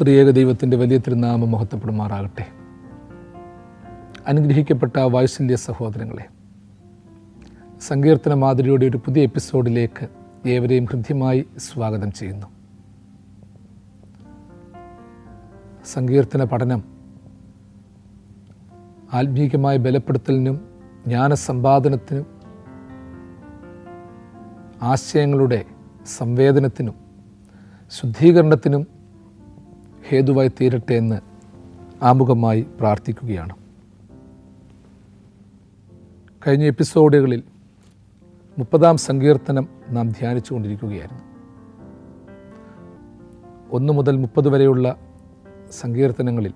ത്രിയേക ദൈവത്തിൻ്റെ വലിയ തിരുനാമം മഹത്വപ്പെടുമാറാകട്ടെ. അനുഗ്രഹിക്കപ്പെട്ട വാത്സല്യ സഹോദരങ്ങളെ, സങ്കീർത്തന മാതിരിയുടെ ഒരു പുതിയ എപ്പിസോഡിലേക്ക് ഏവരെയും ഹൃദ്യമായി സ്വാഗതം ചെയ്യുന്നു. സങ്കീർത്തന പഠനം ആത്മീകമായ ബലപ്പെടുത്തലിനും ജ്ഞാനസമ്പാദനത്തിനും ആശയങ്ങളുടെ സംവേദനത്തിനും ശുദ്ധീകരണത്തിനും ഹേതുവായി തീരട്ടെ എന്ന് ആമുഖമായി പ്രാർത്ഥിക്കുകയാണ്. കഴിഞ്ഞ എപ്പിസോഡുകളിൽ 30-ാം സങ്കീർത്തനം നാം ധ്യാനിച്ചു കൊണ്ടിരിക്കുകയായിരുന്നു. 1 മുതൽ 30 വരെയുള്ള സങ്കീർത്തനങ്ങളിൽ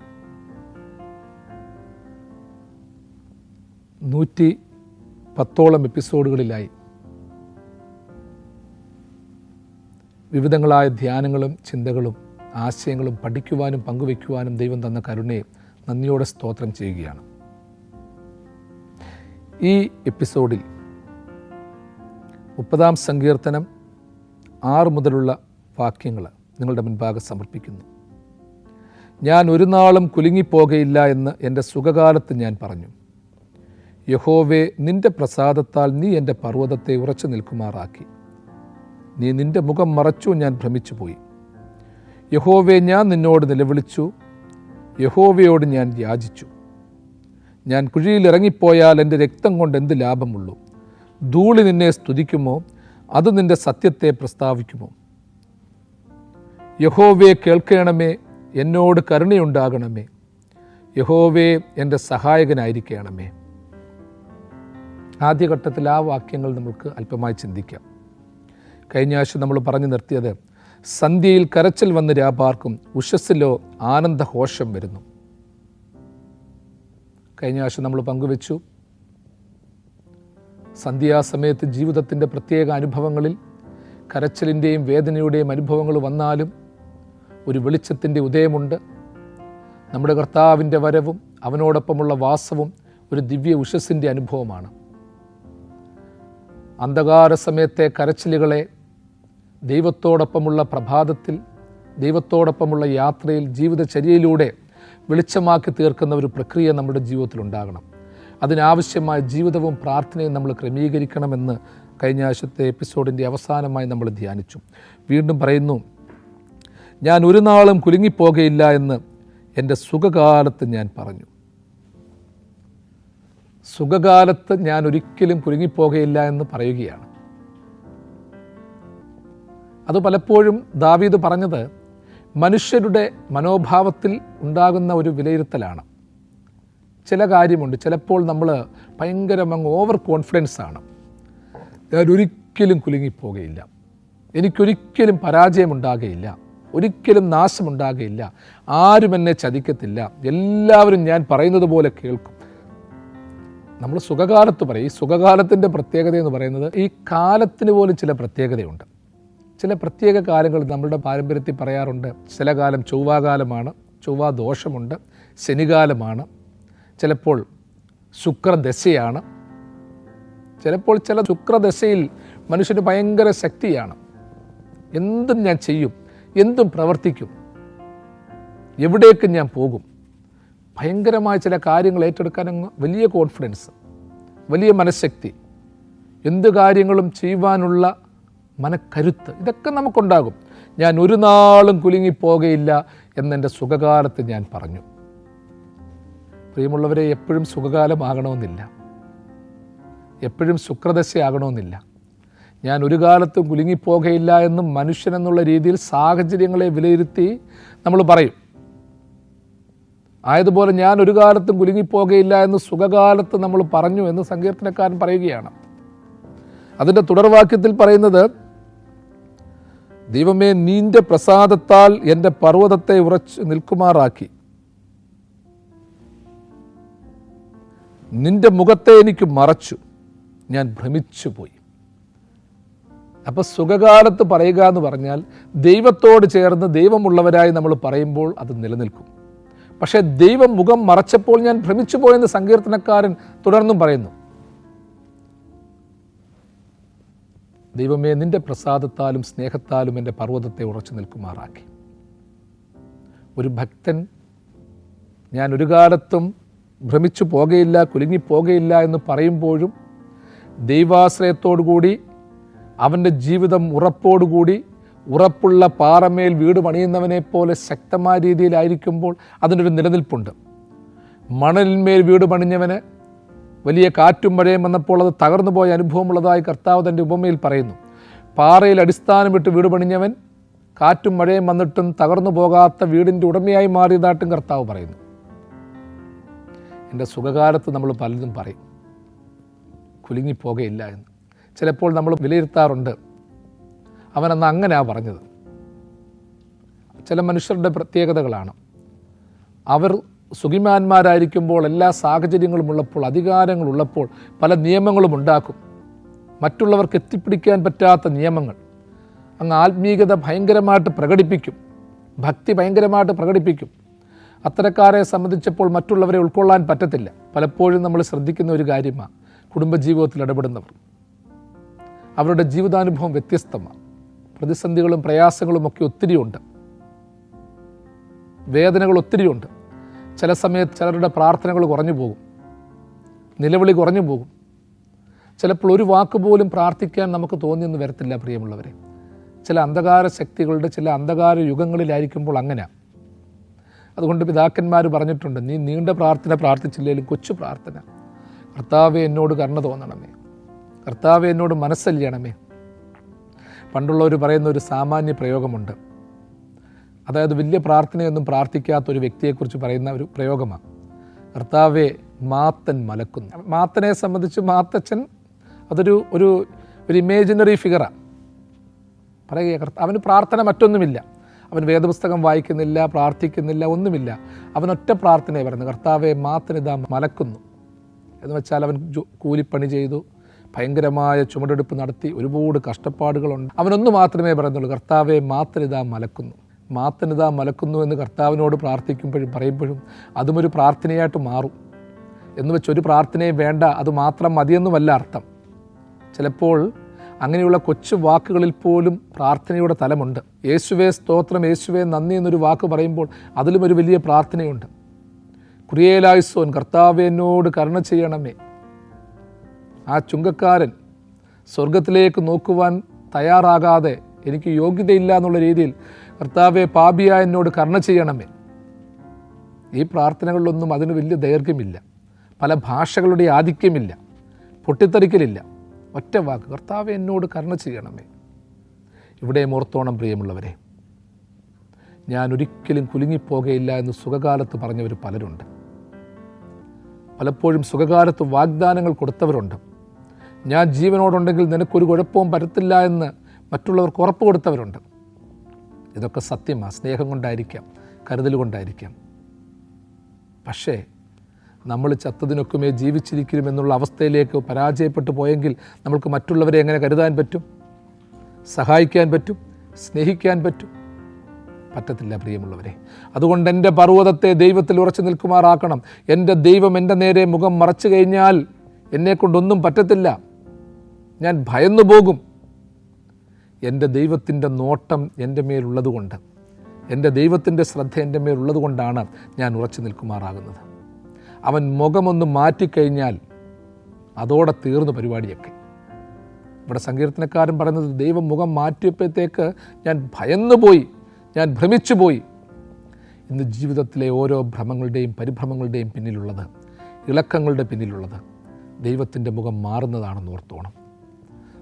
110ഓളം എപ്പിസോഡുകളിലായി വിവിധങ്ങളായ ധ്യാനങ്ങളും ചിന്തകളും ആശയങ്ങളും പഠിക്കുവാനും പങ്കുവയ്ക്കുവാനും ദൈവം തന്ന കരുണയെ നന്ദിയോടെ സ്തോത്രം ചെയ്യുകയാണ്. ഈ എപ്പിസോഡിൽ 30-ാം സങ്കീർത്തനം 6 മുതലുള്ള വാക്യങ്ങൾ നിങ്ങളുടെ മുൻപാകെ സമർപ്പിക്കുന്നു. ഞാൻ ഒരു നാളും കുലുങ്ങിപ്പോകയില്ല എന്ന് എൻ്റെ സുഖകാലത്ത് ഞാൻ പറഞ്ഞു. യഹോവേ, നിൻ്റെ പ്രസാദത്താൽ നീ എൻ്റെ പർവ്വതത്തെ ഉറച്ചു നിൽക്കുമാറാക്കി. നീ നിൻ്റെ മുഖം മറച്ചു, ഞാൻ ഭ്രമിച്ചുപോയി. യഹോവേ, ഞാൻ നിന്നോട് നിലവിളിച്ചു, യഹോവയോട് ഞാൻ യാചിച്ചു. ഞാൻ കുഴിയിൽ ഇറങ്ങിപ്പോയാൽ എൻ്റെ രക്തം കൊണ്ട് എന്ത് ലാഭമുള്ളൂ? ധൂളി നിന്നെ സ്തുതിക്കുമോ? അത് നിൻ്റെ സത്യത്തെ പ്രസ്താവിക്കുമോ? യഹോവേ, കേൾക്കണമേ, എന്നോട് കരുണയുണ്ടാകണമേ. യഹോവേ, എൻ്റെ സഹായകനായിരിക്കണമേ. ആദ്യഘട്ടത്തിൽ ആ വാക്യങ്ങൾ നമുക്ക് അല്പമായി ചിന്തിക്കാം. കഴിഞ്ഞ ആഴ്ച നമ്മൾ പറഞ്ഞു നിർത്തിയത്, സന്ധ്യയിൽ കരച്ചിൽ വന്ന് രാപാർക്കും, ഉഷസ്സിലോ ആനന്ദഘോഷം വരുന്നു. കഴിഞ്ഞ ആഴ്ച നമ്മൾ പങ്കുവെച്ചു, സന്ധ്യാസമയത്ത് ജീവിതത്തിൻ്റെ പ്രത്യേക അനുഭവങ്ങളിൽ കരച്ചിലിൻ്റെയും വേദനയുടെയും അനുഭവങ്ങൾ വന്നാലും ഒരു വെളിച്ചത്തിൻ്റെ ഉദയമുണ്ട്. നമ്മുടെ കർത്താവിൻ്റെ വരവും അവനോടൊപ്പമുള്ള വാസവും ഒരു ദിവ്യ ഉഷസ്സിൻ്റെ അനുഭവമാണ്. അന്ധകാര സമയത്തെ കരച്ചിലുകളെ ദൈവത്തോടൊപ്പമുള്ള പ്രഭാതത്തിൽ, ദൈവത്തോടൊപ്പമുള്ള യാത്രയിൽ, ജീവിതചര്യയിലൂടെ വെളിച്ചമാക്കി തീർക്കുന്ന ഒരു പ്രക്രിയ നമ്മുടെ ജീവിതത്തിലുണ്ടാകണം. അതിനാവശ്യമായ ജീവിതവും പ്രാർത്ഥനയും നമ്മൾ ക്രമീകരിക്കണമെന്ന് കഴിഞ്ഞ ആഴ്ചത്തെ എപ്പിസോഡിൻ്റെ അവസാനമായി നമ്മൾ ധ്യാനിച്ചു. വീണ്ടും പറയുന്നു, ഞാൻ ഒരു നാളും കുലുങ്ങിപ്പോകയില്ല എന്ന് എൻ്റെ സുഖകാലത്ത് ഞാൻ പറഞ്ഞു. സുഖകാലത്ത് ഞാൻ ഒരിക്കലും കുലുങ്ങിപ്പോകയില്ല എന്ന് പറയുകയാണ്. അത് പലപ്പോഴും ദാവീദ് പറഞ്ഞത് മനുഷ്യരുടെ മനോഭാവത്തിൽ ഉണ്ടാകുന്ന ഒരു വിലയിരുത്തലാണ്. ചില കാര്യമുണ്ട്, ചിലപ്പോൾ നമ്മൾ ഭയങ്കര ഓവർ കോൺഫിഡൻസ് ആണ്. ഞാൻ ഒരിക്കലും കുലുങ്ങിപ്പോകയില്ല, എനിക്കൊരിക്കലും പരാജയമുണ്ടാകുകയില്ല, ഒരിക്കലും നാശമുണ്ടാകുകയില്ല, ആരും എന്നെ ചതിക്കത്തില്ല, എല്ലാവരും ഞാൻ പറയുന്നത് പോലെ കേൾക്കും. നമ്മൾ സുഖകാലത്ത് പറയും. ഈ സുഖകാലത്തിൻ്റെ പ്രത്യേകത എന്ന് പറയുന്നത്, ഈ കാലത്തിന് പോലും ചില പ്രത്യേകതയുണ്ട്. ചില പ്രത്യേക കാലങ്ങൾ നമ്മളുടെ പാരമ്പര്യത്തിൽ പറയാറുണ്ട്. ചില കാലം ചൊവ്വാകാലമാണ്, ചൊവ്വാ ദോഷമുണ്ട്, ശനികാലമാണ്, ചിലപ്പോൾ ശുക്രദശയാണ്, ചിലപ്പോൾ ചില ശുക്രദശയിൽ മനുഷ്യന് ഭയങ്കര ശക്തിയാണ്. എന്തും ഞാൻ ചെയ്യും, എന്തും പ്രവർത്തിക്കും, എവിടേക്കും ഞാൻ പോകും, ഭയങ്കരമായ ചില കാര്യങ്ങൾ ഏറ്റെടുക്കാൻ വലിയ കോൺഫിഡൻസ്, വലിയ മനഃശക്തി, എന്ത് കാര്യങ്ങളും ചെയ്യുവാനുള്ള മനക്കരുത്ത്, ഇതൊക്കെ നമുക്കുണ്ടാകും. ഞാൻ ഒരു നാളും കുലുങ്ങിപ്പോകയില്ല എന്നെൻ്റെ സുഖകാലത്ത് ഞാൻ പറഞ്ഞു. പ്രിയമുള്ളവരെ, എപ്പോഴും സുഖകാലമാകണമെന്നില്ല, എപ്പോഴും ശുക്രദശയാകണമെന്നില്ല. ഞാൻ ഒരു കാലത്തും കുലുങ്ങിപ്പോകയില്ല എന്ന് മനുഷ്യനെന്നുള്ള രീതിയിൽ സാഹചര്യങ്ങളെ വിലയിരുത്തി നമ്മൾ പറയും. ആയതുപോലെ ഞാൻ ഒരു കാലത്തും കുലുങ്ങിപ്പോകയില്ല എന്ന് സുഖകാലത്ത് നമ്മൾ പറഞ്ഞു എന്ന് സങ്കീർത്തനക്കാരൻ പറയുകയാണ്. അതിൻ്റെ തുടർവാക്യത്തിൽ പറയുന്നത്, ദൈവമേ, നിന്റെ പ്രസാദത്താൽ എൻ്റെ പർവ്വതത്തെ ഉറച്ചു നിൽക്കുമാറാക്കി. നിന്റെ മുഖത്തെ എനിക്ക് മറച്ചു, ഞാൻ ഭ്രമിച്ചു പോയി. അപ്പോൾ സുഖകാലത്ത് പറയുക എന്ന് പറഞ്ഞാൽ ദൈവത്തോട് ചേർന്ന് ദൈവമുള്ളവരായി നമ്മൾ പറയുമ്പോൾ അത് നിലനിൽക്കും. പക്ഷേ ദൈവം മുഖം മറച്ചപ്പോൾ ഞാൻ ഭ്രമിച്ചു പോയെന്ന് സങ്കീർത്തനക്കാരൻ തുടർന്നും പറയുന്നു. ദൈവമേ, നിൻ്റെ പ്രസാദത്താലും സ്നേഹത്താലും എൻ്റെ പർവ്വതത്തെ ഉറച്ചു നിൽക്കുമാറാക്കി. ഒരു ഭക്തൻ ഞാൻ ഒരു കാലത്തും ഭ്രമിച്ചു പോകയില്ല, കുലുങ്ങിപ്പോകയില്ല എന്ന് പറയുമ്പോഴും ദൈവാശ്രയത്തോടുകൂടി അവൻ്റെ ജീവിതം ഉറപ്പോടുകൂടി ഉറപ്പുള്ള പാറമേൽ വീട് പണിയുന്നവനെ പോലെ ശക്തമായ രീതിയിലായിരിക്കുമ്പോൾ അതിനൊരു നിലനിൽപ്പുണ്ട്. മണലിന്മേൽ വീട് പണിഞ്ഞവന് വലിയ കാറ്റും മഴയും വന്നപ്പോൾ അത് തകർന്നു പോയ അനുഭവമുള്ളതായി കർത്താവ് തൻ്റെ ഉപമയിൽ പറയുന്നു. പാറയിൽ അടിസ്ഥാനമിട്ട് വീട് പണിഞ്ഞവൻ കാറ്റും മഴയും വന്നിട്ടും തകർന്നു പോകാത്ത വീടിൻ്റെ ഉടമയായി മാറിയതായിട്ടും കർത്താവ് പറയുന്നു. എൻ്റെ സുഖകാലത്ത് നമ്മൾ പലതും പറയും, കുലുങ്ങിപ്പോകയില്ല എന്ന്. ചിലപ്പോൾ നമ്മൾ വിലയിരുത്താറുണ്ട്, അവനെന്ന് അങ്ങനെയാണ് പറഞ്ഞത്. ചില മനുഷ്യരുടെ പ്രത്യേകതകളാണ്. അവർ സുഖിമാന്മാരായിരിക്കുമ്പോൾ, എല്ലാ സാഹചര്യങ്ങളും ഉള്ളപ്പോൾ, അധികാരങ്ങളുള്ളപ്പോൾ പല നിയമങ്ങളും ഉണ്ടാക്കും. മറ്റുള്ളവർക്ക് എത്തിപ്പിടിക്കാൻ പറ്റാത്ത നിയമങ്ങൾ. അങ്ങ് ആത്മീയത ഭയങ്കരമായിട്ട് പ്രകടിപ്പിക്കും, ഭക്തി ഭയങ്കരമായിട്ട് പ്രകടിപ്പിക്കും. അത്തരക്കാരെ സംബന്ധിച്ചപ്പോൾ മറ്റുള്ളവരെ ഉൾക്കൊള്ളാൻ പറ്റത്തില്ല. പലപ്പോഴും നമ്മൾ ശ്രദ്ധിക്കുന്ന ഒരു കാര്യമാണ്, കുടുംബജീവിതത്തിൽ ഇടപെടുന്നവർ. അവരുടെ ജീവിതാനുഭവം വ്യത്യസ്തമാണ്. പ്രതിസന്ധികളും പ്രയാസങ്ങളും ഒക്കെ ഒത്തിരിയുണ്ട്, വേദനകൾ ഒത്തിരിയുണ്ട്. ചില സമയത്ത് ചിലരുടെ പ്രാർത്ഥനകൾ കുറഞ്ഞു പോകും, നിലവിളി കുറഞ്ഞു പോകും. ചിലപ്പോൾ ഒരു വാക്ക് പോലും പ്രാർത്ഥിക്കാൻ നമുക്ക് തോന്നിയെന്ന് വരത്തില്ല പ്രിയമുള്ളവരെ. ചില അന്ധകാര ശക്തികളുടെ ചില അന്ധകാര യുഗങ്ങളിലായിരിക്കുമ്പോൾ അങ്ങനെ. അതുകൊണ്ട് പിതാക്കന്മാർ പറഞ്ഞിട്ടുണ്ട്, നീ നീണ്ട പ്രാർത്ഥന പ്രാർത്ഥിച്ചില്ലെങ്കിലും കൊച്ചു പ്രാർത്ഥന, കർത്താവേ എന്നോട് കരുണ തോന്നണമേ, കർത്താവേ എന്നോട് മനസ്സല്യണമേ. പണ്ടുള്ളവർ പറയുന്ന ഒരു സാമാന്യ പ്രയോഗമുണ്ട്. അതായത് വലിയ പ്രാർത്ഥനയൊന്നും പ്രാർത്ഥിക്കാത്ത ഒരു വ്യക്തിയെക്കുറിച്ച് പറയുന്ന ഒരു പ്രയോഗമാണ്, കർത്താവേ മാത്തൻ മലക്കുന്നു. മാത്തനെ സംബന്ധിച്ച് മാത്തച്ഛൻ അതൊരു ഒരു ഒരു ഇമേജിനറി ഫിഗറാണ്. പറയുക അവന് പ്രാർത്ഥന മറ്റൊന്നുമില്ല, അവൻ വേദപുസ്തകം വായിക്കുന്നില്ല, പ്രാർത്ഥിക്കുന്നില്ല, ഒന്നുമില്ല. അവനൊറ്റ പ്രാർത്ഥനയെ പറയുന്നത്, കർത്താവെ മാത്തനിതാ മലക്കുന്നു എന്ന് വെച്ചാൽ അവൻ കൂലിപ്പണി ചെയ്തു, ഭയങ്കരമായ ചുമടെടുപ്പ് നടത്തി, ഒരുപാട് കഷ്ടപ്പാടുകളുണ്ട്. അവനൊന്നു മാത്രമേ പറയുന്നുള്ളൂ, കർത്താവെ മാത്തനിതാ മലക്കുന്നു. മാത്തനിതാ മലക്കുന്നു എന്ന് കർത്താവിനോട് പ്രാർത്ഥിക്കുമ്പോഴും പറയുമ്പോഴും അതും ഒരു പ്രാർത്ഥനയായിട്ട് മാറും. എന്ന് വെച്ചൊരു പ്രാർത്ഥനയും വേണ്ട, അത് മാത്രം മതിയെന്നുമല്ല അർത്ഥം. ചിലപ്പോൾ അങ്ങനെയുള്ള കൊച്ചു വാക്കുകളിൽ പോലും പ്രാർത്ഥനയുടെ തലമുണ്ട്. യേശുവേ സ്തോത്രം, യേശുവേ നന്ദി എന്നൊരു വാക്ക് പറയുമ്പോൾ അതിലും ഒരു വലിയ പ്രാർത്ഥനയുണ്ട്. കുരിയേലായിസോൻ, കർത്താവേ എന്നോട് കരുണ ചെയ്യണമേ. ആ ചുങ്കക്കാരൻ സ്വർഗത്തിലേക്ക് നോക്കുവാൻ തയ്യാറാകാതെ, എനിക്ക് യോഗ്യതയില്ല എന്നുള്ള രീതിയിൽ, കർത്താവെ പാപിയായ എന്നോട് കരുണ ചെയ്യണമേ. ഈ പ്രാർത്ഥനകളിലൊന്നും അതിന് വലിയ ദൈർഘ്യമില്ല, പല ഭാഷകളുടെ ആധിക്യമില്ല, പൊട്ടിത്തെറിക്കലില്ല. ഒറ്റ വാക്ക്, കർത്താവെ എന്നോട് കരുണ ചെയ്യണമേ. ഇവിടെ ഓർത്തോണം പ്രിയമുള്ളവരെ, ഞാൻ ഒരിക്കലും കുലുങ്ങിപ്പോകയില്ല എന്ന് സുഖകാലത്ത് പറഞ്ഞവർ പലരുണ്ട്. പലപ്പോഴും സുഖകാലത്ത് വാഗ്ദാനങ്ങൾ കൊടുത്തവരുണ്ട്. ഞാൻ ജീവനോടുണ്ടെങ്കിൽ നിനക്കൊരു കുഴപ്പവും പറ്റത്തില്ല എന്ന് മറ്റുള്ളവർക്ക് ഉറപ്പ് കൊടുത്തവരുണ്ട്. ഇതൊക്കെ സത്യമാണ്, സ്നേഹം കൊണ്ടായിരിക്കാം, കരുതൽ കൊണ്ടായിരിക്കാം. പക്ഷേ നമ്മൾ ചത്തതിനൊക്കുമേ ജീവിച്ചിരിക്കുമെന്നുള്ള അവസ്ഥയിലേക്ക് പരാജയപ്പെട്ടു പോയെങ്കിൽ നമ്മൾക്ക് മറ്റുള്ളവരെ എങ്ങനെ കരുതാൻ പറ്റും, സഹായിക്കാൻ പറ്റും, സ്നേഹിക്കാൻ പറ്റും? പറ്റത്തില്ല പ്രിയമുള്ളവരെ. അതുകൊണ്ട് എൻ്റെ പർവ്വതത്തെ ദൈവത്തിൽ ഉറച്ചു നിൽക്കുമാറാക്കണം. എൻ്റെ ദൈവം എൻ്റെ നേരെ മുഖം മറച്ചു കഴിഞ്ഞാൽ എന്നെക്കൊണ്ടൊന്നും പറ്റത്തില്ല, ഞാൻ ഭയന്നു പോകും. എൻ്റെ ദൈവത്തിൻ്റെ നോട്ടം എൻ്റെ മേലുള്ളതുകൊണ്ട്, എൻ്റെ ദൈവത്തിൻ്റെ ശ്രദ്ധ എൻ്റെ മേലുള്ളതുകൊണ്ടാണ് ഞാൻ ഉറച്ചു നിൽക്കുമാറാകുന്നത്. അവൻ മുഖമൊന്ന് മാറ്റിക്കഴിഞ്ഞാൽ അതോടെ തീർന്നു പരിപാടിയൊക്കെ. ഇവിടെ സങ്കീർത്തനക്കാരൻ പറയുന്നത്, ദൈവം മുഖം മാറ്റിയപ്പോഴത്തേക്ക് ഞാൻ ഭയന്നുപോയി, ഞാൻ ഭ്രമിച്ചുപോയി. ഇന്ന് ജീവിതത്തിലെ ഓരോ ഭ്രമങ്ങളുടെയും പരിഭ്രമങ്ങളുടെയും പിന്നിലുള്ളത്, ഇളക്കങ്ങളുടെ പിന്നിലുള്ളത് ദൈവത്തിൻ്റെ മുഖം മാറുന്നതാണെന്ന് ഓർത്തോണം.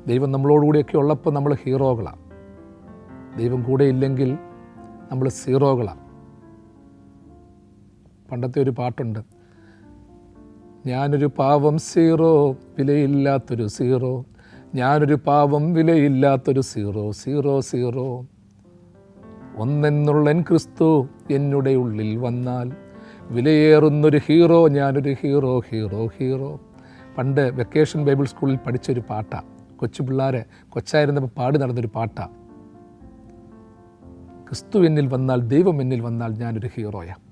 ദൈവം നമ്മളോടുകൂടിയൊക്കെ ഉള്ളപ്പോൾ നമ്മൾ ഹീറോകളാണ്, ദൈവം കൂടെ ഇല്ലെങ്കിൽ നമ്മൾ സീറോകളാണ്. പണ്ടത്തെ ഒരു പാട്ടുണ്ട്, ഞാനൊരു പാവം സീറോ, വിലയില്ലാത്തൊരു സീറോ, ഞാനൊരു പാവം വിലയില്ലാത്തൊരു സീറോ, സീറോ സീറോ, ഒന്നെന്നുള്ളൻ ക്രിസ്തു എന്നുടെ ഉള്ളിൽ വന്നാൽ വിലയേറുന്നൊരു ഹീറോ, ഞാനൊരു ഹീറോ ഹീറോ ഹീറോ. പണ്ട് വെക്കേഷൻ ബൈബിൾ സ്കൂളിൽ പഠിച്ചൊരു പാട്ടാണ്, കൊച്ചു പിള്ളേരെ കൊച്ചായിരുന്നപ്പോൾ പാടി നടന്നൊരു പാട്ടാണ്. ക്രിസ്തു എന്നിൽ വന്നാൽ, ദൈവം എന്നിൽ വന്നാൽ ഞാനൊരു ഹീറോയാണ്.